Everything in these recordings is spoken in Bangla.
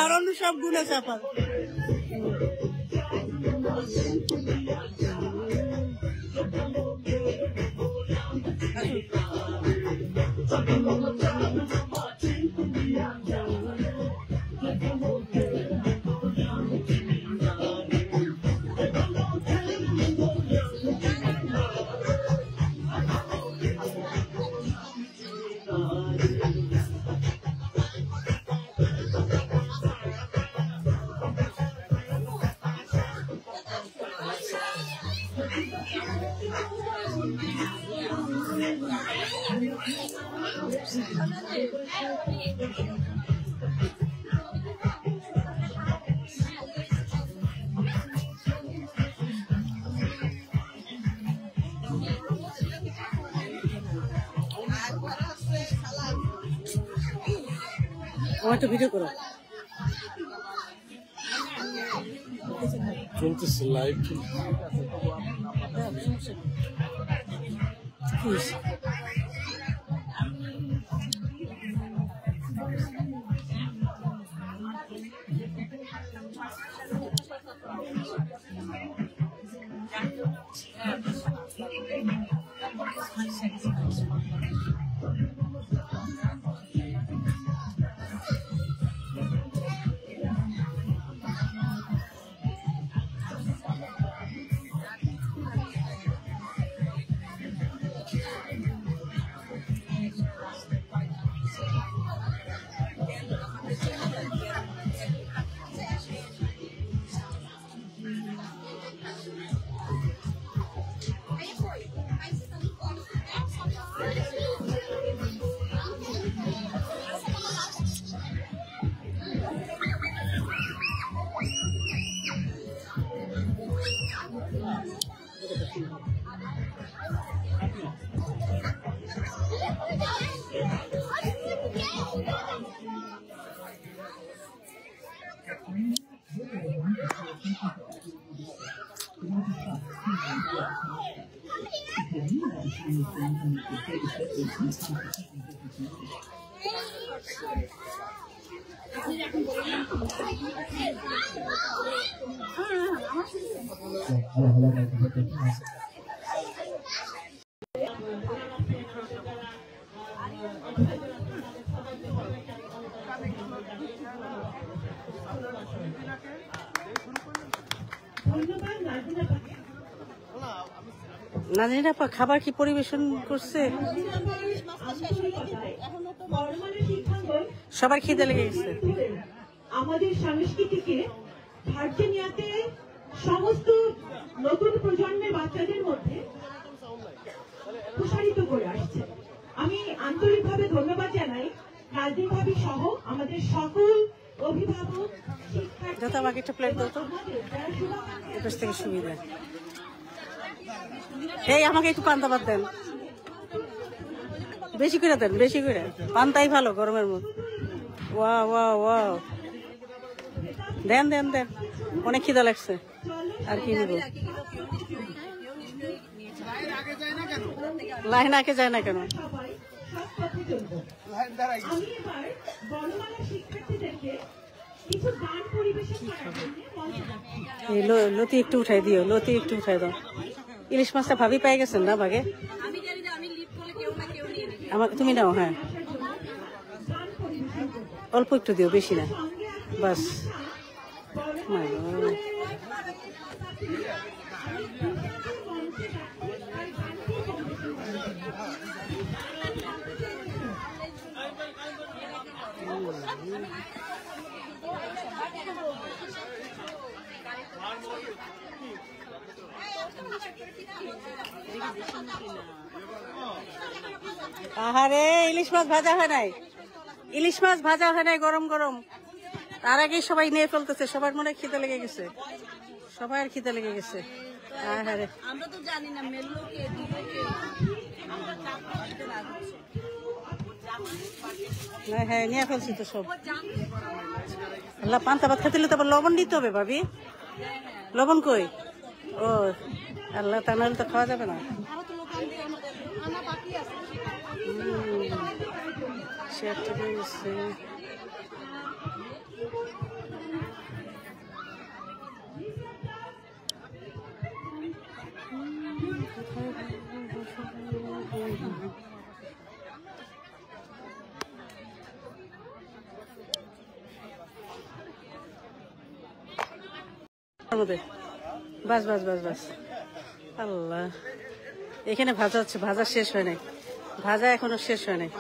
আর অন্য সব গুণ আছে আপনার। আমার তো ভিডিও করো চলতেছে লাইভ। নাজনীন আপা খাবার কি পরিবেশন করছে? সবার খিদে লেগে গেছে। আমাদের সংস্কৃতিকে ভার্জিনিয়াতে সমস্ত নতুন প্রজন্মের বাচ্চাদের মধ্যে প্রসারিত করে আসছে। আমি আন্তরিকভাবে ধন্যবাদ জানাই নাজনীন ভাবি সহ আমাদের সকল অভিভাবক, শিক্ষার্থী। যত আমাকে একটা প্লেট দাও তো, এপাশ থেকে সুবিধা। এই আমাকে একটু পান্তা ভাত দেন, বেশি করে দেন, বেশি করে। পান্তাই ভালো গরমের মধ্যে। ওয়া ওয়া ওয়া, দেন দেন দেন, অনেক খিদা লাগছে। আর কি নিব? লাইন আগে যায় না কেন? লতি একটু উঠাই দিও, লতি একটু উঠাই দাও। ইলিশ মাছটা ভাবি পাই গেছেন না ভাগে? আমাকে তুমি নাও। হ্যাঁ, অল্প একটু দিও, বেশি না, বাস। আহারে, ইলিশ মাছ ভাজা হয় নাই, ইলিশ মাছ ভাজা হয় নাই, গরম গরম। তার আগে সবাই নিয়ে ফেলতেছে, সবার মনে খিদে লেগে গেছে, সবার খিদে লেগে গেছে। আরে আমরা তো জানি না মেললো কে দিল কে। হ্যাঁ হ্যাঁ নিয়ে ফেলছি তো সব। আল্লাহ, পান্তা ভাত খেতে হলে তো আবার লবণ নিতে হবে ভাবি। লবণ কই? ও আল্লাহ, তা নাহলে তো খাওয়া যাবে না। চেয়ারটা দিয়ে গেছে। বাস বাস বাস বাস। আল্লাহ, এখানে ভাজা হচ্ছে, ভাজা শেষ হয় নাই, ভাজা এখনো শেষ হয় নাই।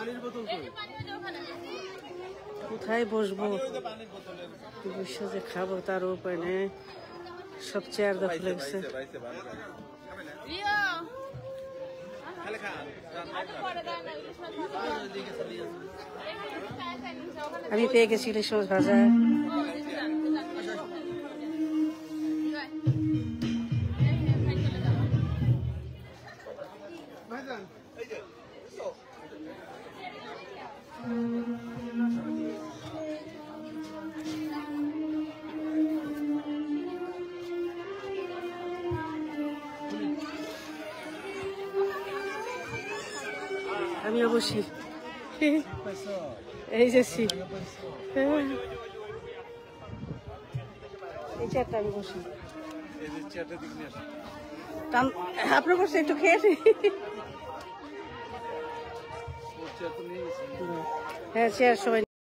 কোথায় বসবো, বসে যে খাবো তার উপায় নেই, সব চেয়ার দখলে গেছে। আমি পেয়ে গেছি ইলিশ মাছ ভাজা। আমি অবশ্যই এই যাচ্ছি, এই চেয়ারটা আমি বসি। আপনার বসে একটু খেয়েছি। হ্যাঁ চেয়ার সবাই